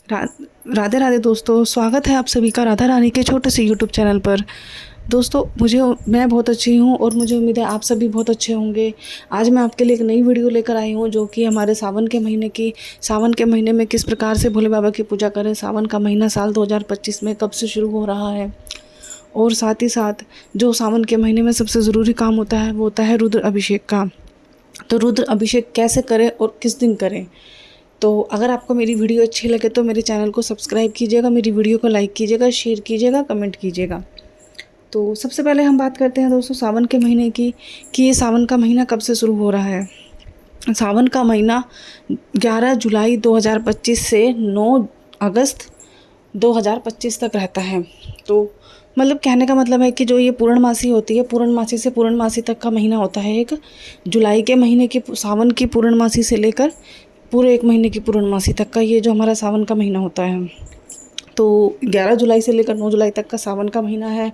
रा राधे राधे दोस्तों, स्वागत है आप सभी का राधा रानी के छोटे से यूट्यूब चैनल पर। दोस्तों मैं बहुत अच्छी हूँ और मुझे उम्मीद है आप सभी बहुत अच्छे होंगे। आज मैं आपके लिए एक नई वीडियो लेकर आई हूँ जो कि हमारे सावन के महीने में किस प्रकार से भोले बाबा की पूजा करें। सावन का महीना साल 2025 में कब से शुरू हो रहा है और साथ ही साथ जो सावन के महीने में सबसे ज़रूरी काम होता है वो होता है रुद्र अभिषेक का। तो रुद्र अभिषेक कैसे करें और किस दिन करें। तो अगर आपको मेरी वीडियो अच्छी लगे तो मेरे चैनल को सब्सक्राइब कीजिएगा, मेरी वीडियो को लाइक कीजिएगा, शेयर कीजिएगा, कमेंट कीजिएगा। तो सबसे पहले हम बात करते हैं दोस्तों सावन के महीने की कि ये सावन का महीना कब से शुरू हो रहा है। सावन का महीना 11 जुलाई 2025 से 9 अगस्त 2025 तक रहता है। तो मतलब कहने का मतलब है कि जो ये पूर्णमासी होती है, पूर्णमासी से पूर्णमासी तक का महीना होता है। एक जुलाई के महीने की सावन की पूर्णमासी से लेकर पूरे एक महीने की पूर्णमासी तक का ये जो हमारा सावन का महीना होता है। तो 11 जुलाई से लेकर 9 जुलाई तक का सावन का महीना है।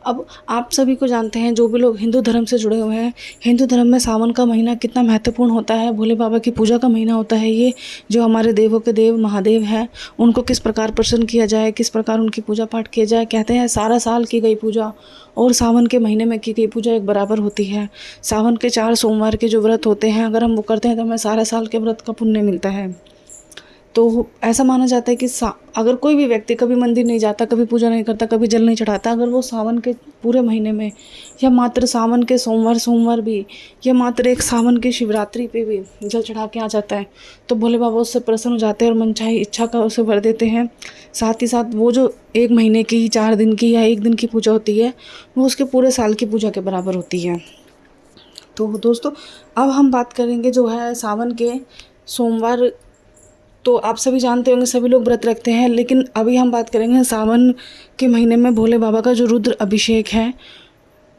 अब आप सभी को जानते हैं, जो भी लोग हिंदू धर्म से जुड़े हुए हैं, हिंदू धर्म में सावन का महीना कितना महत्वपूर्ण होता है। भोले बाबा की पूजा का महीना होता है ये, जो हमारे देवों के देव महादेव हैं उनको किस प्रकार प्रसन्न किया जाए, किस प्रकार उनकी पूजा पाठ किया जाए। कहते हैं सारा साल की गई पूजा और सावन के महीने में की गई पूजा एक बराबर होती है। सावन के 4 सोमवार के जो व्रत होते हैं, अगर हम वो करते हैं तो हमें सारा साल के व्रत का पुण्य मिलता है। तो ऐसा माना जाता है कि अगर कोई भी व्यक्ति कभी मंदिर नहीं जाता, कभी पूजा नहीं करता, कभी जल नहीं चढ़ाता, अगर वो सावन के पूरे महीने में या मात्र सावन के सोमवार भी या मात्र एक सावन की शिवरात्रि पे भी जल चढ़ा के आ जाता है तो भोले बाबा उससे प्रसन्न हो जाते हैं और मनचाही इच्छा का उसे वर देते हैं। साथ ही साथ वो जो एक महीने की, 4 दिन की या 1 दिन की पूजा होती है वो उसके पूरे साल की पूजा के बराबर होती है। तो दोस्तों अब हम बात करेंगे जो है सावन के सोमवार। तो आप सभी जानते होंगे, सभी लोग व्रत रखते हैं, लेकिन अभी हम बात करेंगे सावन के महीने में भोले बाबा का जो रुद्र अभिषेक है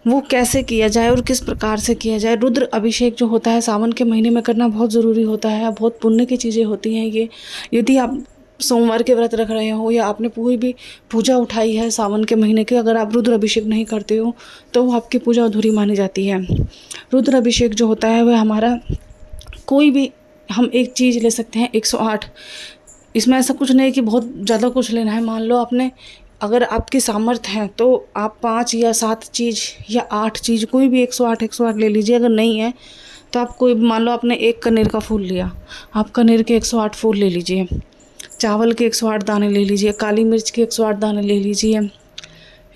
वो कैसे किया जाए और किस प्रकार से किया जाए। रुद्र अभिषेक जो होता है सावन के महीने में करना बहुत ज़रूरी होता है, बहुत पुण्य की चीज़ें होती हैं ये। यदि आप सोमवार के व्रत रख रहे हो या आपने पूरी भी पूजा उठाई है सावन के महीने की, अगर आप रुद्र अभिषेक नहीं करते हो तो वो आपकी पूजा अधूरी मानी जाती है। रुद्र अभिषेक जो होता है वह हमारा कोई भी हम एक चीज़ ले सकते हैं 108। इसमें ऐसा कुछ नहीं है कि बहुत ज़्यादा कुछ लेना है। मान लो आपने, अगर आपकी सामर्थ्य है तो आप 5 या 7 चीज़ या 8 चीज़, कोई भी 108 ले लीजिए। अगर नहीं है तो आप कोई, मान लो आपने एक कनेर का फूल लिया, आप कनेर के 108 फूल ले लीजिए, चावल के 108 दाने ले लीजिए, काली मिर्च के 108 दाने ले लीजिए,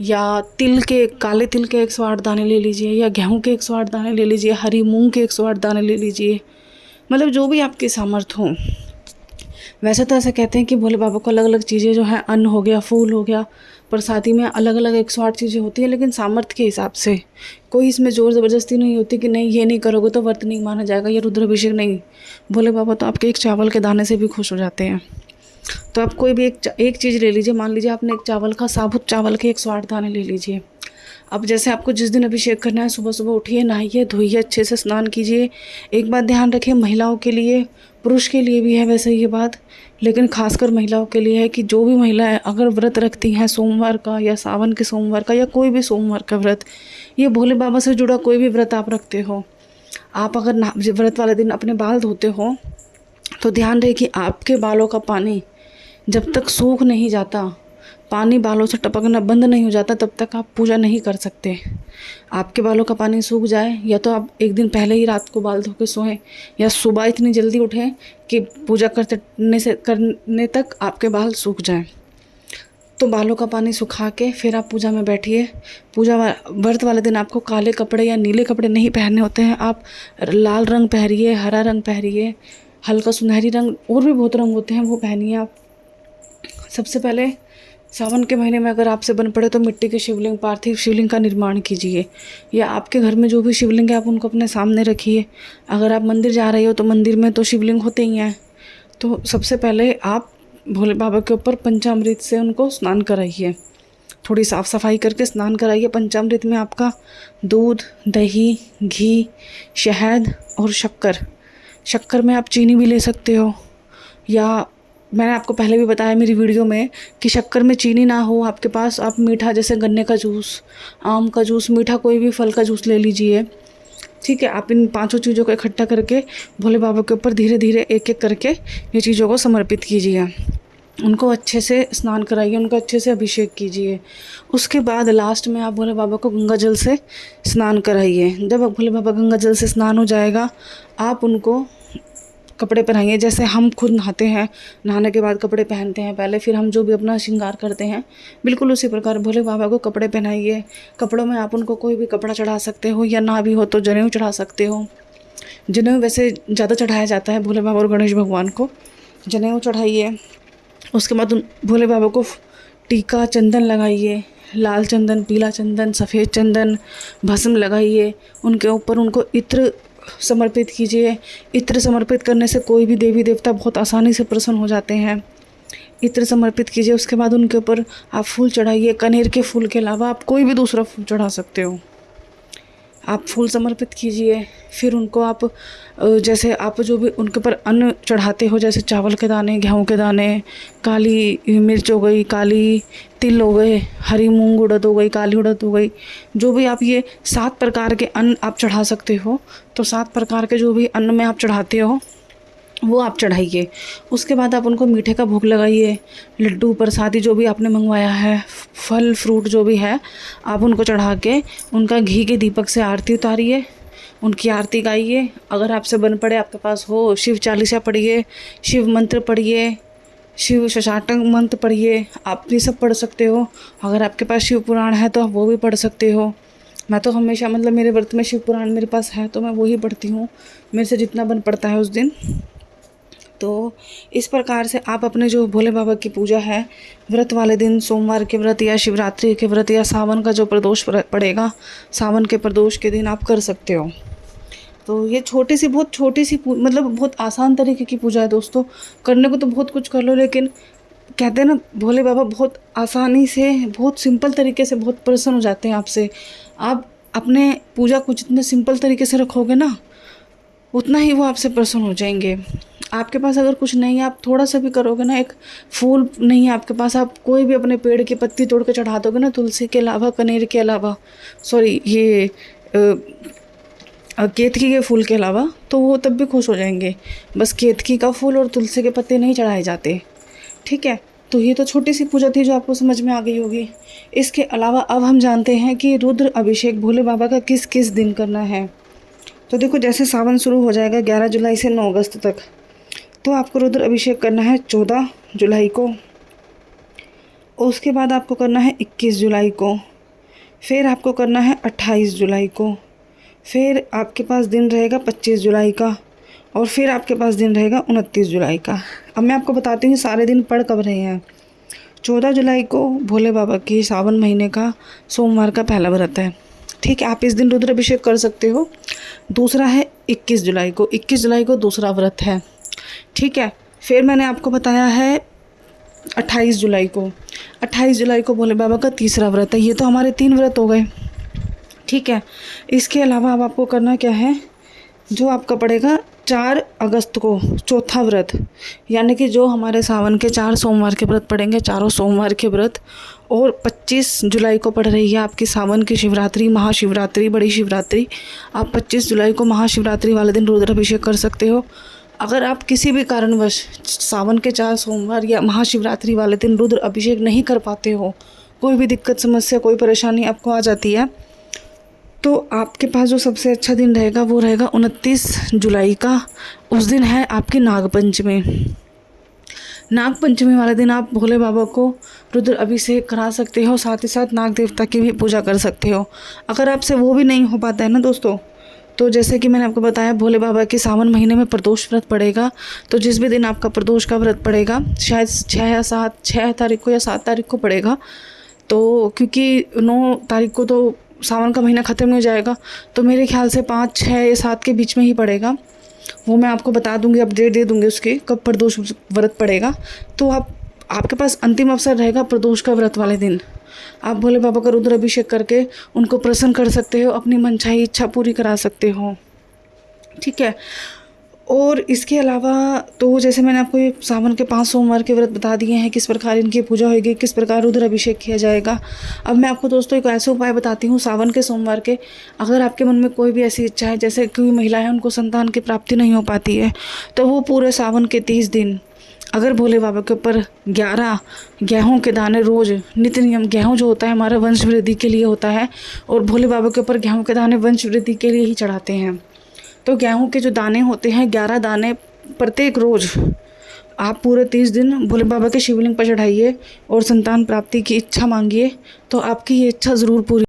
या काले तिल के 108 दाने ले लीजिए, या गेहूँ के 108 दाने ले लीजिए, हरी मूँग के 108 दाने ले लीजिए। मतलब जो भी आपकी सामर्थ्य हो। वैसे तो ऐसा कहते हैं कि भोले बाबा को अलग अलग चीज़ें जो हैं, अन्न हो गया, फूल हो गया, प्रसादी में अलग अलग 108 चीज़ें होती हैं, लेकिन सामर्थ्य के हिसाब से। कोई इसमें ज़ोर ज़बरदस्ती नहीं होती कि नहीं ये नहीं करोगे तो व्रत नहीं माना जाएगा, ये रुद्राभिषेक नहीं। भोले बाबा तो आपके एक चावल के दाने से भी खुश हो जाते हैं। तो आप कोई भी एक चीज़ ले लीजिए। मान लीजिए आपने एक साबुत चावल के 108 दाने ले लीजिए। अब जैसे आपको जिस दिन अभिषेक करना है, सुबह सुबह उठिए, नहाइए धोइए, अच्छे से स्नान कीजिए। एक बात ध्यान रखिए, महिलाओं के लिए, पुरुष के लिए भी है वैसे ये बात, लेकिन खासकर महिलाओं के लिए है कि जो भी महिलाएं अगर व्रत रखती हैं सोमवार का या सावन के सोमवार का या कोई भी सोमवार का व्रत, ये भोले बाबा से जुड़ा कोई भी व्रत आप रखते हो, आप अगर व्रत वाले दिन अपने बाल धोते हो तो ध्यान रहे कि आपके बालों का पानी जब तक सूख नहीं जाता, पानी बालों से टपकना बंद नहीं हो जाता, तब तक आप पूजा नहीं कर सकते। आपके बालों का पानी सूख जाए, या तो आप एक दिन पहले ही रात को बाल धो के सोएं, या सुबह इतनी जल्दी उठें कि पूजा करने तक आपके बाल सूख जाएं। तो बालों का पानी सुखा के फिर आप पूजा में बैठिए। व्रत वाले दिन आपको काले कपड़े या नीले कपड़े नहीं पहनने होते हैं। आप लाल रंग पहनिए, हरा रंग पहनिए, हल्का सुनहरी रंग, और भी बहुत रंग होते हैं वो पहनिए आप। सबसे पहले सावन के महीने में अगर आपसे बन पड़े तो मिट्टी के शिवलिंग, पार्थिव शिवलिंग का निर्माण कीजिए, या आपके घर में जो भी शिवलिंग है आप उनको अपने सामने रखिए। अगर आप मंदिर जा रहे हो तो मंदिर में तो शिवलिंग होते ही हैं। तो सबसे पहले आप भोले बाबा के ऊपर पंचामृत से उनको स्नान कराइए, थोड़ी साफ़ सफाई करके स्नान कराइए। पंचामृत में आपका दूध, दही, घी, शहद और शक्कर में आप चीनी भी ले सकते हो, या मैंने आपको पहले भी बताया मेरी वीडियो में कि शक्कर में चीनी ना हो आपके पास, आप मीठा, जैसे गन्ने का जूस, आम का जूस, मीठा कोई भी फल का जूस ले लीजिए। ठीक है, आप इन 5 चीज़ों को इकट्ठा करके भोले बाबा के ऊपर धीरे धीरे एक एक करके ये चीज़ों को समर्पित कीजिए। उनको अच्छे से स्नान कराइए, उनका अच्छे से अभिषेक कीजिए। उसके बाद लास्ट में आप भोले बाबा को गंगा जल से स्नान कराइए। जब भोले बाबा गंगा जल से स्नान हो जाएगा, आप उनको कपड़े पहनाइए। जैसे हम खुद नहाते हैं, नहाने के बाद कपड़े पहनते हैं पहले, फिर हम जो भी अपना श्रृंगार करते हैं, बिल्कुल उसी प्रकार भोले बाबा को कपड़े पहनाइए। कपड़ों में आप उनको कोई भी कपड़ा चढ़ा सकते हो, या ना भी हो तो जनेऊ चढ़ा सकते हो। जनेऊ वैसे ज़्यादा चढ़ाया जाता है भोले बाबा और गणेश भगवान को, जनेऊ चढ़ाइए। उसके बाद भोले बाबा को टीका चंदन लगाइए, लाल चंदन, पीला चंदन, सफ़ेद चंदन, भस्म लगाइए। उनके ऊपर उनको इत्र समर्पित कीजिए। इत्र समर्पित करने से कोई भी देवी देवता बहुत आसानी से प्रसन्न हो जाते हैं। इत्र समर्पित कीजिए। उसके बाद उनके ऊपर आप फूल चढ़ाइए। कनेर के फूल के अलावा आप कोई भी दूसरा फूल चढ़ा सकते हो। आप फूल समर्पित कीजिए। फिर उनको आप जैसे आप जो भी उनके ऊपर अन्न चढ़ाते हो, जैसे चावल के दाने, गेहूं के दाने, काली मिर्च हो गई, काली तिल हो गए, हरी मूंग उड़द हो गई, काली उड़द हो गई, जो भी आप ये 7 प्रकार के अन्न आप चढ़ा सकते हो। तो 7 प्रकार के जो भी अन्न में आप चढ़ाते हो वो आप चढ़ाइए। उसके बाद आप उनको मीठे का भोग लगाइए। लड्डू प्रसादी जो भी आपने मंगवाया है, फल फ्रूट जो भी है, आप उनको चढ़ा के उनका घी के दीपक से आरती उतारिए, उनकी आरती गाइए। अगर आपसे बन पड़े, आपके पास हो, शिव चालीसा पढ़िए, शिव मंत्र पढ़िए, शिव शशाटंक मंत्र पढ़िए। आप ये सब पढ़ सकते हो। अगर आपके पास शिव पुराण है तो आप वो भी पढ़ सकते हो। मैं तो हमेशा मतलब मेरे व्रत में शिव पुराण मेरे पास है तो मैं वही पढ़ती हूँ, मेरे से जितना बन पड़ता है उस दिन। तो इस प्रकार से आप अपने जो भोले बाबा की पूजा है, व्रत वाले दिन, सोमवार के व्रत या शिवरात्रि के व्रत या सावन का जो प्रदोष पड़ेगा, सावन के प्रदोष के दिन आप कर सकते हो। तो ये बहुत छोटी सी मतलब बहुत आसान तरीके की पूजा है दोस्तों। करने को तो बहुत कुछ कर लो, लेकिन कहते हैं ना भोले बाबा बहुत आसानी से, बहुत सिंपल तरीके से बहुत प्रसन्न हो जाते हैं आपसे। आप अपने पूजा को जितने सिंपल तरीके से रखोगे ना, उतना ही वो आपसे प्रसन्न हो जाएंगे। आपके पास अगर कुछ नहीं है, आप थोड़ा सा भी करोगे ना, एक फूल नहीं है आपके पास, आप कोई भी अपने पेड़ की पत्ती तोड़ के चढ़ा दोगे ना, तुलसी के अलावा, कनेर के अलावा, सॉरी ये केतकी के फूल के अलावा, तो वो तब भी खुश हो जाएंगे। बस केतकी का फूल और तुलसी के पत्ते नहीं चढ़ाए जाते, ठीक है। तो ये तो छोटी सी पूजा थी जो आपको समझ में आ गई होगी। इसके अलावा अब हम जानते हैं कि रुद्र अभिषेक भोले बाबा का किस किस दिन करना है। तो देखो, जैसे सावन शुरू हो जाएगा 11 जुलाई से 9 अगस्त तक, तो आपको रुद्र अभिषेक करना है 14 जुलाई को। उसके बाद आपको करना है 21 जुलाई को। फिर आपको करना है 28 जुलाई को। फिर आपके पास दिन रहेगा 25 जुलाई का। और फिर आपके पास दिन रहेगा 29 जुलाई का। अब मैं आपको बताती हूँ सारे दिन पड़ कब रहे हैं। 14 जुलाई को भोले बाबा की सावन महीने का सोमवार का पहला व्रत है, ठीक है। आप इस दिन रुद्र अभिषेक कर सकते हो। दूसरा है 21 जुलाई को। 21 जुलाई को दूसरा व्रत है, ठीक है। फिर मैंने आपको बताया है 28 जुलाई को। 28 जुलाई को भोले बाबा का तीसरा व्रत है। ये तो हमारे 3 व्रत हो गए, ठीक है। इसके अलावा अब आपको करना क्या है, जो आपका पड़ेगा 4 अगस्त को चौथा व्रत, यानी कि जो हमारे सावन के 4 सोमवार के व्रत पड़ेंगे, चारों सोमवार के व्रत। और 25 जुलाई को पड़ रही है आपकी सावन की शिवरात्रि, महाशिवरात्रि, बड़ी शिवरात्रि। आप 25 जुलाई को महाशिवरात्रि वाले दिन रुद्र अभिषेक कर सकते हो। अगर आप किसी भी कारणवश सावन के 4 सोमवार या महाशिवरात्रि वाले दिन रुद्र अभिषेक नहीं कर पाते हो, कोई भी दिक्कत, समस्या, कोई परेशानी आपको आ जाती है, तो आपके पास जो सबसे अच्छा दिन रहेगा वो रहेगा 29 जुलाई का। उस दिन है आपकी नागपंचमी। नागपंचमी वाले दिन आप भोले बाबा को रुद्र अभिषेक करा सकते हो, साथ ही साथ नाग देवता की भी पूजा कर सकते हो। अगर आपसे वो भी नहीं हो पाता है ना दोस्तों, तो जैसे कि मैंने आपको बताया भोले बाबा के सावन महीने में प्रदोष व्रत पड़ेगा। तो जिस भी दिन आपका प्रदोष का व्रत पड़ेगा, शायद 6 तारीख को या 7 तारीख को पड़ेगा, तो क्योंकि 9 तारीख को तो सावन का महीना ख़त्म हो जाएगा, तो मेरे ख्याल से 5, 6 या 7 के बीच में ही पड़ेगा। वो मैं आपको बता दूंगी, अपडेट दे दूंगी उसकी, कब प्रदोष व्रत पड़ेगा। तो आपके पास अंतिम अवसर रहेगा प्रदोष का व्रत वाले दिन। आप भोले बाबा का रुद्र अभिषेक करके उनको प्रसन्न कर सकते हो, अपनी मनचाही इच्छा पूरी करा सकते हो, ठीक है। और इसके अलावा तो जैसे मैंने आपको ये सावन के 5 सोमवार के व्रत बता दिए हैं, किस प्रकार इनकी पूजा होगी, किस प्रकार रुद्र अभिषेक किया जाएगा। अब मैं आपको दोस्तों एक ऐसे उपाय बताती हूँ सावन के सोमवार के। अगर आपके मन में कोई भी ऐसी इच्छा है, जैसे कोई महिला है उनको संतान की प्राप्ति नहीं हो पाती है, तो वो पूरे सावन के 30 दिन अगर भोले बाबा के ऊपर 11 गेहूं के दाने रोज़ नित्य नियम, गेहूं जो होता है हमारा वंश वृद्धि के लिए होता है और भोले बाबा के ऊपर गेहूं के दाने वंश वृद्धि के लिए ही चढ़ाते हैं। तो गेहूं के जो दाने होते हैं 11 दाने प्रत्येक रोज़ आप पूरे 30 दिन भोले बाबा के शिवलिंग पर चढ़ाइए और संतान प्राप्ति की इच्छा मांगिए, तो आपकी ये इच्छा ज़रूर पूरी